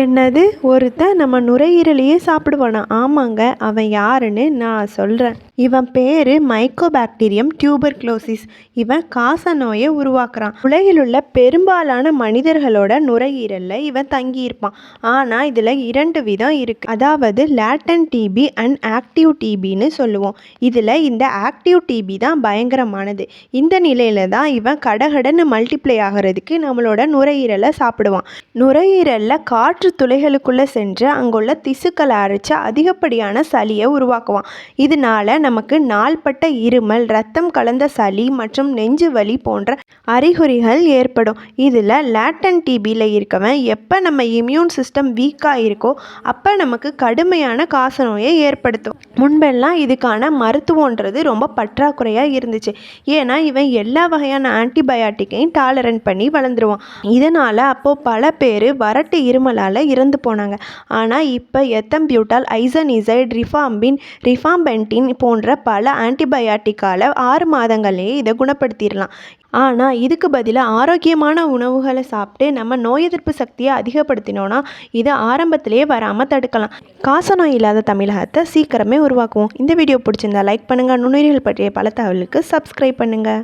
என்னது, ஒருத்தன் நம்ம நுரையீரலையே சாப்பிடுவானா? ஆமாங்க, அவன் யாருன்னு நான் சொல்கிறேன். இவன் பேர் மைக்கோபாக்டீரியம் டியூபர்குலோசிஸ். இவன் காச நோயை உருவாக்குறான். உலகில் உள்ள பெரும்பாலான மனிதர்களோட நுரையீரலில் இவன் தங்கியிருப்பான். ஆனால் இதில் 2 விதம் இருக்குது. அதாவது லேட்டன்ட் டிபி அண்ட் ஆக்டிவ் டிபின்னு சொல்லுவோம். இதில் இந்த ஆக்டிவ் டிபி தான் பயங்கரமானது. இந்த நிலையில தான் இவன் கடகடன்னு மல்டிப்ளை ஆகிறதுக்கு நம்மளோட நுரையீரலை சாப்பிடுவான். நுரையீரலில் காற்று துளைகளுக்குள்ளே சென்று அங்குள்ள திசுக்களை அரைச்சு அதிகப்படியான சளியை உருவாக்குவான். இதனால நமக்கு நாள்பட்ட இருமல், ரத்தம் கலந்த சளி மற்றும் நெஞ்சு வலி போன்ற அறிகுறிகள் ஏற்படும். இதில் லேட்டன்ட் டிபியில் இருக்கவன் எப்போ நம்ம இம்யூன் சிஸ்டம் வீக்காக இருக்கோ அப்போ நமக்கு கடுமையான காசநோயை ஏற்படுத்தும். முன்பெல்லாம் இதுக்கான மருத்துவன்றது ரொம்ப பற்றாக்குறையாக இருந்துச்சு. ஏன்னா இவன் எல்லா வகையான ஆன்டிபயாட்டிக்கையும் டாலரண்ட் பண்ணி வளர்ந்துருவான். இதனால் அப்போது பல பேர் வறட்டு இருமலால் இறந்து போனாங்க. ஆனால் இப்போ எத்தம்பியூட்டால், ஐசனிசைட், ரிஃபாம்பென்டின் போன்ற பல ஆன்டிபயாட்டிக்கால் 6 மாதங்கள்லேயே இதை குணப்படுத்திடலாம். ஆனால் இதுக்கு பதிலாக ஆரோக்கியமான உணவுகளை சாப்பிட்டு நம்ம நோய் எதிர்ப்பு சக்தியை அதிகப்படுத்தினோன்னா இதை ஆரம்பத்திலேயே வராமல் தடுக்கலாம். காசநோய் இல்லாத தமிழகத்தை சீக்கிரமே உருவாக்குவோம். இந்த வீடியோ பிடிச்சிருந்தா லைக் பண்ணுங்கள். நுண்ணுயிர்கள் பற்றிய பல தகவலுக்கு சப்ஸ்கிரைப் பண்ணுங்கள்.